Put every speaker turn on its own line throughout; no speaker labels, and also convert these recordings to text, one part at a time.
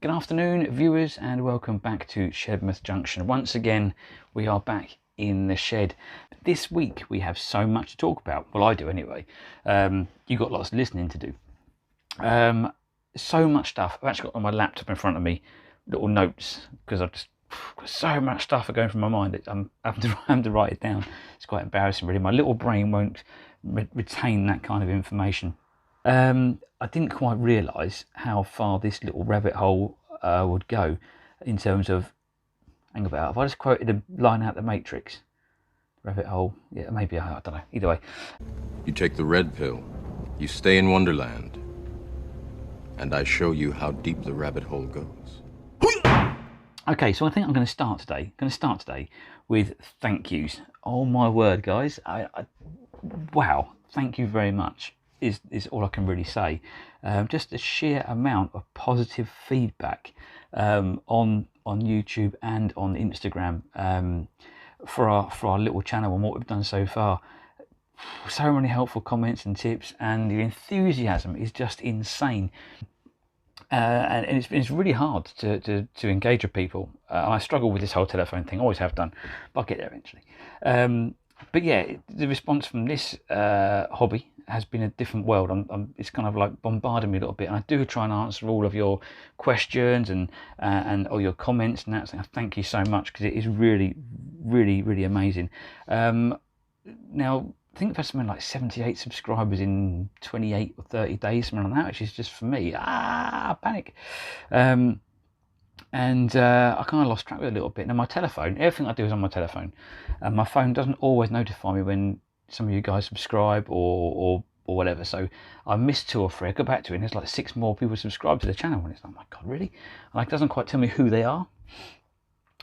Good afternoon, viewers, and welcome back to Sidmouth Junction. Once again, we are back in the shed. This week we have so much to talk about. Well, I do anyway. You've got lots of listening to do. So much stuff. I've actually got on my laptop in front of me little notes because I've just got so much stuff going through my mind that I'm having to write it down. It's quite embarrassing, really. My little brain won't retain that kind of information. I didn't quite realise how far this little rabbit hole would go in terms of, hang about, have I just quoted a line out the Matrix? Rabbit hole, yeah, maybe, I don't know, either way.
You take the red pill, you stay in Wonderland, and I show you how deep the rabbit hole goes.
Okay, so I think I'm going to start today with thank yous. Oh my word, guys, wow, thank you very much is all I can really say. Just the sheer amount of positive feedback on YouTube and on Instagram for our little channel and what we've done so far. So many helpful comments and tips, and the enthusiasm is just insane. And it's really hard to engage with people. I struggle with this whole telephone thing, always have done, but I'll get there eventually. But yeah, the response from this hobby has been a different world. It's kind of like bombarding me a little bit, and I do try and answer all of your questions and all your comments and that. So thank you so much, because it is really, really, really amazing. Now, I think there's something like 78 subscribers in 28 or 30 days, something like that, which is just, for me, panic. And I kind of lost track with it a little bit. Now, my telephone, everything I do is on my telephone, and my phone doesn't always notify me when some of you guys subscribe or whatever. So I missed 2 or 3. I go back to it, and there's like 6 more people subscribed to the channel, and it's like, oh my god, really? And it doesn't quite tell me who they are.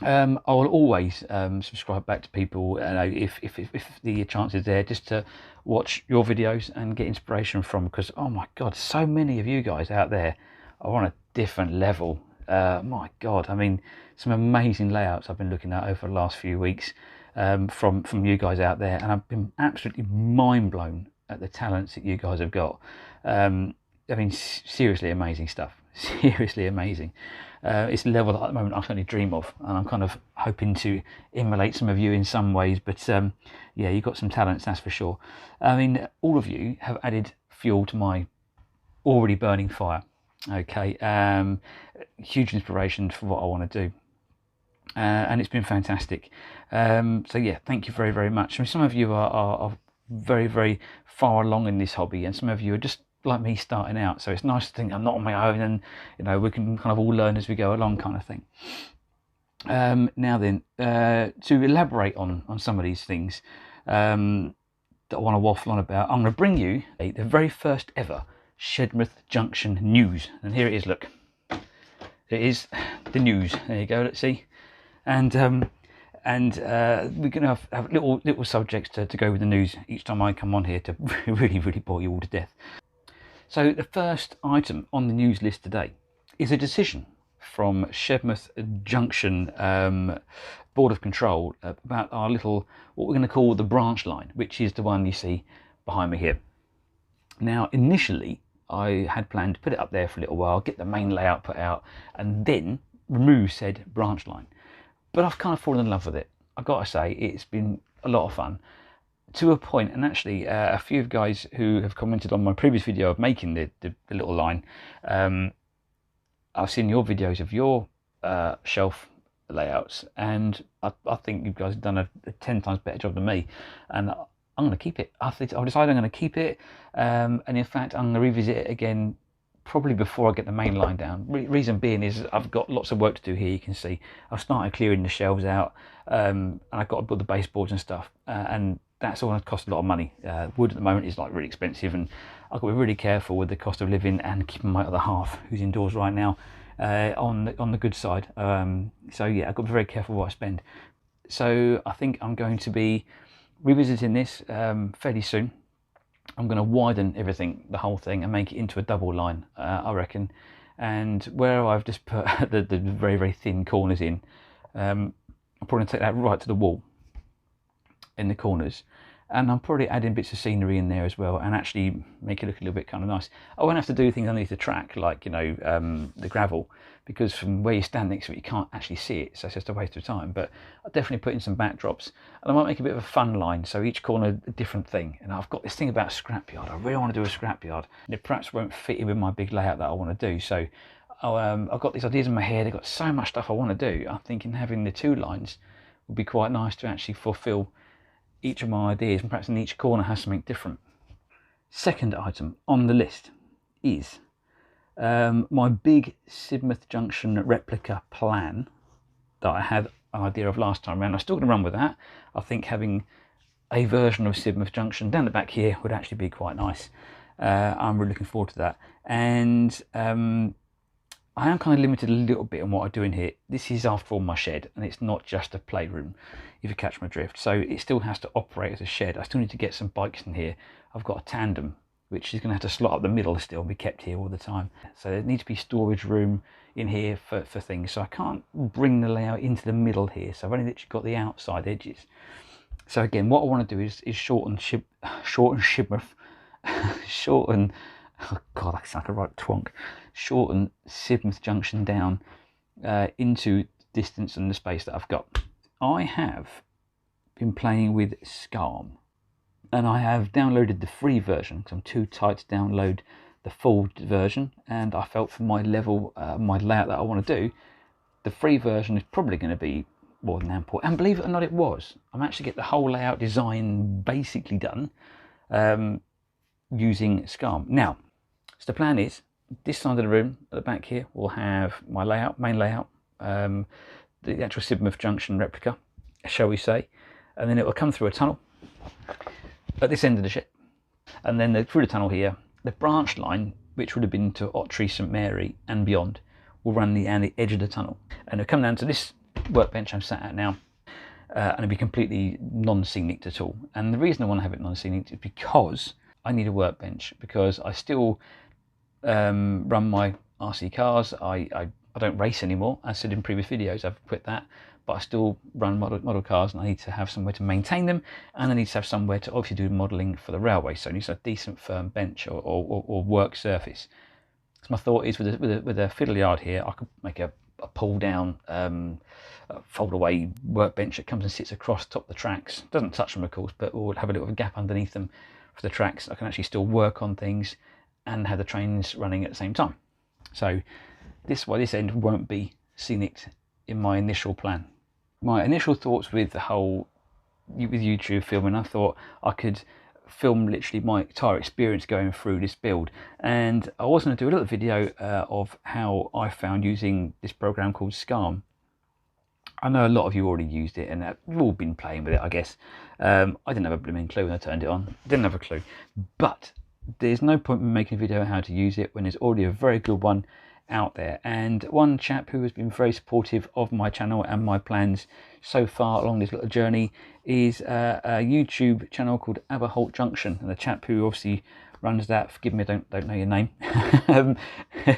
I will always subscribe back to people if the chance is there, just to watch your videos and get inspiration from, because oh my god, so many of you guys out there are on a different level. My god, I mean, some amazing layouts I've been looking at over the last few weeks from you guys out there, and I've been absolutely mind blown at the talents that you guys have got. I mean, seriously amazing stuff. Seriously amazing. It's a level that at the moment I can only dream of, and I'm kind of hoping to emulate some of you in some ways. But yeah, you've got some talents, that's for sure. I mean, all of you have added fuel to my already burning fire. Okay, huge inspiration for what I want to do, and it's been fantastic. So yeah, thank you very, very much. I mean, some of you are very, very far along in this hobby, and some of you are just like me, starting out. So it's nice to think I'm not on my own, and we can kind of all learn as we go along, kind of thing. Now then, to elaborate on some of these things that I want to waffle on about, I'm going to bring you the very first ever Sidmouth Junction news, and here it is. Look, it is the news. There you go. Let's see, and we're going to have little subjects to go with the news each time I come on here to really, really bore you all to death. So the first item on the news list today is a decision from Sidmouth Junction Board of Control about our little, what we're going to call the branch line, which is the one you see behind me here. Now, initially, I had planned to put it up there for a little while, get the main layout put out, and then remove said branch line. But I've kind of fallen in love with it. I've got to say, it's been a lot of fun. To a point, and actually a few guys who have commented on my previous video of making the little line, I've seen your videos of your shelf layouts, and I think you guys have done a 10 times better job than me, and I'm going to keep it. I've decided I'm going to keep it, and in fact I'm going to revisit it again probably before I get the main line down. Reason being is I've got lots of work to do here. You can see I've started clearing the shelves out, and I've got to put the baseboards and stuff, and that's all going to cost a lot of money. Wood at the moment is like really expensive, and I've got to be really careful with the cost of living and keeping my other half, who's indoors right now, on the good side. So yeah, I've got to be very careful what I spend. So I think I'm going to be revisiting this fairly soon. I'm going to widen everything, the whole thing, and make it into a double line, I reckon. And where I've just put the very, very thin corners in, I'm probably going to take that right to the wall in the corners, and I'm probably adding bits of scenery in there as well, and actually make it look a little bit kind of nice. I won't have to do things underneath the track, like, you know, the gravel, because from where you stand next to it, you can't actually see it, so it's just a waste of time. But I'll definitely put in some backdrops, and I might make a bit of a fun line, so each corner a different thing. And I've got this thing about scrapyard. I really want to do a scrapyard. It perhaps won't fit in with my big layout that I want to do, so I've got these ideas in my head. I've got so much stuff I want to do. I'm thinking having the 2 lines would be quite nice to actually fulfill each of my ideas, and perhaps in each corner has something different. Second item on the list is my big Sidmouth Junction replica plan that I had an idea of last time around. I'm still going to run with that. I think having a version of Sidmouth Junction down the back here would actually be quite nice. I'm really looking forward to that. And I am kind of limited a little bit on what I do in here. This is, after all, my shed, and it's not just a playroom, if you catch my drift. So it still has to operate as a shed. I still need to get some bikes in here. I've got a tandem, which is going to have to slot up the middle still and be kept here all the time. So there needs to be storage room in here for things. So I can't bring the layout into the middle here. So I've only literally got the outside edges. So again, what I want to do is shorten oh god, I sound like a right twonk. Shorten Sidmouth Junction down into distance and the space that I've got. I have been playing with Scarm, and I have downloaded the free version because I'm too tight to download the full version, and I felt for my level, my layout that I want to do, the free version is probably going to be more than ample. And believe it or not, it was. I'm actually getting the whole layout design basically done using Scarm. Now, so the plan is, this side of the room at the back here will have my layout, main layout, the actual Sidmouth Junction replica, shall we say, and then it will come through a tunnel at this end of the shed, and then through the tunnel here, the branch line, which would have been to Ottery, St Mary and beyond, will run the edge of the tunnel, and it'll come down to this workbench I'm sat at now, and it'll be completely non-scenic at all. And the reason I want to have it non-scenic is because I need a workbench, because I still run my RC cars. I don't race anymore. As I said in previous videos, I've quit that, but I still run model cars, and I need to have somewhere to maintain them, and I need to have somewhere to obviously do modelling for the railway. So I need a decent firm bench or work surface. So my thought is, with a fiddle yard here, I could make a pull down, fold away workbench that comes and sits across the top of the tracks. Doesn't touch them, of course, but will have a little gap underneath them for the tracks. I can actually still work on things and have the trains running at the same time. So this end won't be scenic in my initial plan. My initial thoughts with the whole with YouTube filming, I thought I could film literally my entire experience going through this build, and I was going to do a little video of how I found using this program called Scarm. I know a lot of you already used it, and you've all been playing with it, I guess. I didn't have a blooming clue when I turned it on. Didn't have a clue, but there's no point in making a video on how to use it when there's already a very good one out there. And one chap who has been very supportive of my channel and my plans so far along this little journey is a YouTube channel called Sidmouth Junction, and the chap who obviously runs that, forgive me, I don't know your name,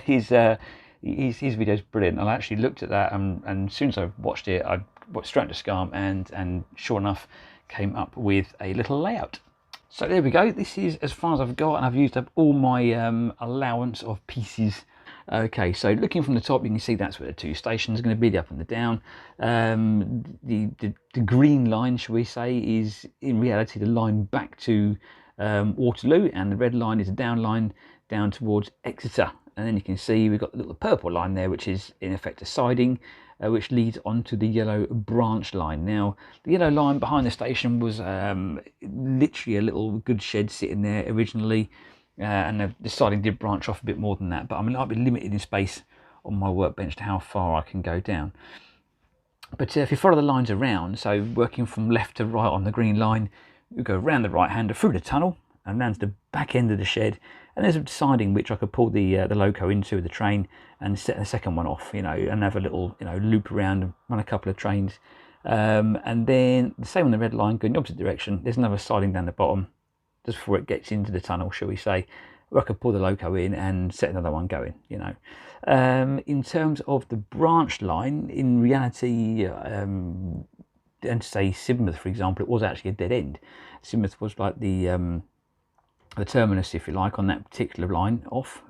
his video's brilliant. I actually looked at that, and as soon as I watched it, I went straight to Scarm, and sure enough came up with a little layout. So there we go. This is as far as I've got, and I've used up all my allowance of pieces. Okay, so looking from the top, you can see that's where the 2 stations are going to be, the up and the down. The green line, shall we say, is in reality the line back to Waterloo, and the red line is a down line down towards Exeter. And then you can see we've got the little purple line there, which is in effect a siding, which leads onto the yellow branch line. Now, the yellow line behind the station was literally a little goods shed sitting there originally, and the siding did branch off a bit more than that, but I mean, I'll be limited in space on my workbench to how far I can go down. But if you follow the lines around, so working from left to right on the green line, you go around the right hander through the tunnel and round to the back end of the shed, and there's a siding which I could pull the loco into the train and set the second one off, you know, and have a little, you know, loop around and run a couple of trains. And then the same on the red line, going the opposite direction. There's another siding down the bottom just before it gets into the tunnel, shall we say, where I could pull the loco in and set another one going, you know. In terms of the branch line, in reality, and say Sidmouth, for example, it was actually a dead end. Sidmouth was like the terminus, if you like, on that particular line off.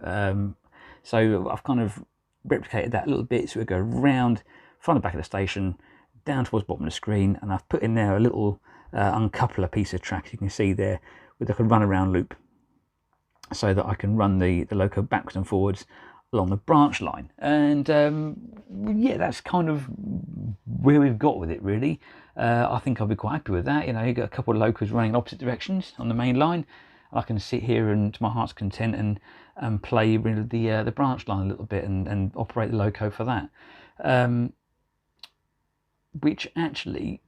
So I've kind of replicated that a little bit, so we go round from the back of the station down towards the bottom of the screen, and I've put in there a little uncoupler piece of track, you can see there, with like a runaround loop, so that I can run the loco backwards and forwards along the branch line. And yeah, that's kind of where we've got with it, really. I think I'll be quite happy with that. You know, you got a couple of locos running in opposite directions on the main line. I can sit here and, to my heart's content, and play with the branch line a little bit, and operate the loco for that. Which actually,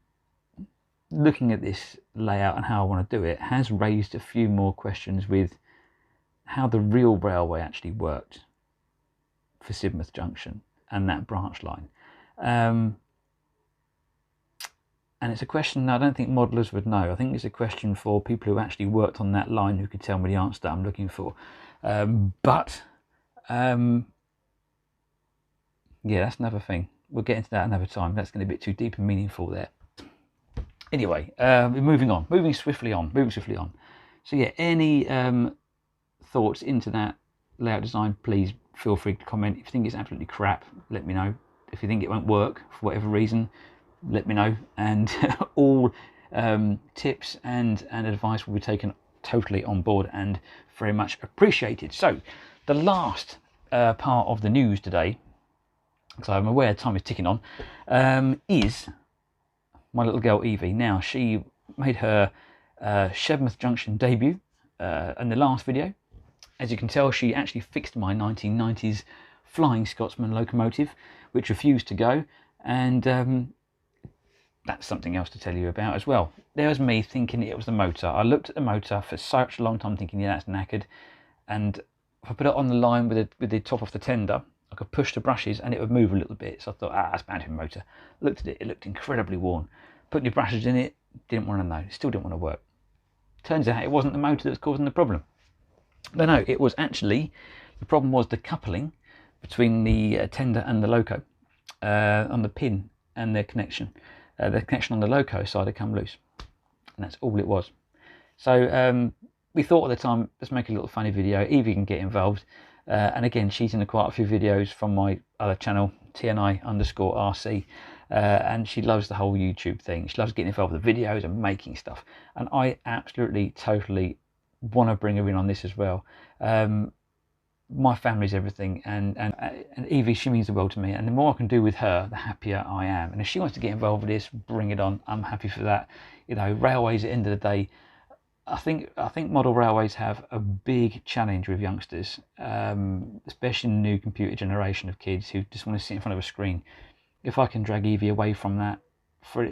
looking at this layout and how I want to do it, has raised a few more questions with how the real railway actually worked for Sidmouth Junction and that branch line. And it's a question I don't think modelers would know. I think it's a question for people who actually worked on that line who could tell me the answer that I'm looking for. Yeah, that's another thing. We'll get into that another time. That's going to be a bit too deep and meaningful there. Anyway, moving swiftly on. So yeah, any thoughts into that layout design, please feel free to comment. If you think it's absolutely crap, let me know. If you think it won't work for whatever reason, let me know. And all tips and advice will be taken totally on board and very much appreciated. So the last part of the news today, because I'm aware time is ticking on, is my little girl Evie. Now, she made her Sidmouth Junction debut in the last video. As you can tell, she actually fixed my 1990s Flying Scotsman locomotive, which refused to go, and that's something else to tell you about as well. There was me thinking it was the motor. I looked at the motor for such a long time thinking, yeah, that's knackered, and if I put it on the line with the top off the tender, I could push the brushes and it would move a little bit. So I thought, that's bound to be a motor. Looked at it, it looked incredibly worn. Put new brushes in it, didn't want to know, still didn't want to work. Turns out it wasn't the motor that was causing the problem. No, it was actually, the problem was the coupling between the tender and the loco on the pin and the connection. The connection on the loco side had come loose, and that's all it was. So we thought at the time, let's make a little funny video. Evie can get involved, and again, she's in quite a few videos from my other channel, TNI_RC, and she loves the whole YouTube thing. She loves getting involved with the videos and making stuff, and I absolutely, totally want to bring her in on this as well. My family's everything, and Evie, she means the world to me, and the more I can do with her, the happier I am. And if she wants to get involved with this, bring it on. I'm happy for that. You know, railways at the end of the day, I think model railways have a big challenge with youngsters, especially in the new computer generation of kids who just want to sit in front of a screen. If I can drag Evie away from that for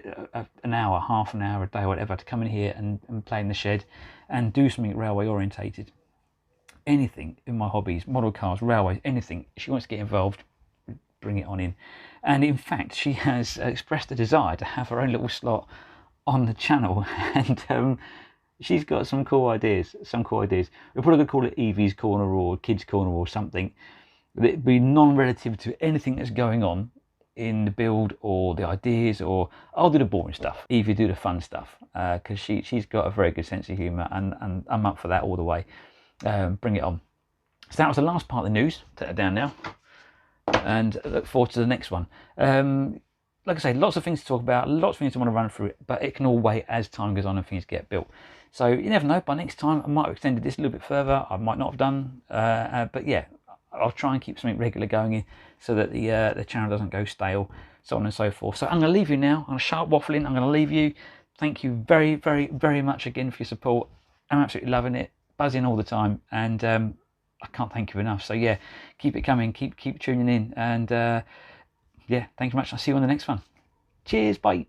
an hour, half an hour, a day, whatever, to come in here and play in the shed and do something railway orientated, anything in my hobbies, model cars, railways, anything, she wants to get involved, bring it on in. And in fact, she has expressed a desire to have her own little slot on the channel, and she's got some cool ideas. We're probably going to call it Evie's Corner or Kids Corner or something. It'd be non-relative to anything that's going on in the build or the ideas, or I'll do the boring stuff, Evie do the fun stuff, because she's got a very good sense of humour, and I'm up for that all the way. Bring it on. So that was the last part of the news. Take it down now, and look forward to the next one. Like I say, lots of things to talk about, lots of things I want to run through, but it can all wait as time goes on and things get built. So you never know, by next time I might have extended this a little bit further, I might not have done, but yeah, I'll try and keep something regular going in so that the channel doesn't go stale, so on and so forth. So I'm going to leave you now. I'm going to start waffling. I'm going to leave you. Thank you very, very, very much again for your support. I'm absolutely loving it, buzzing all the time, and I can't thank you enough. So yeah, keep it coming, keep tuning in, and yeah, thanks very much. I'll see you on the next one. Cheers, bye.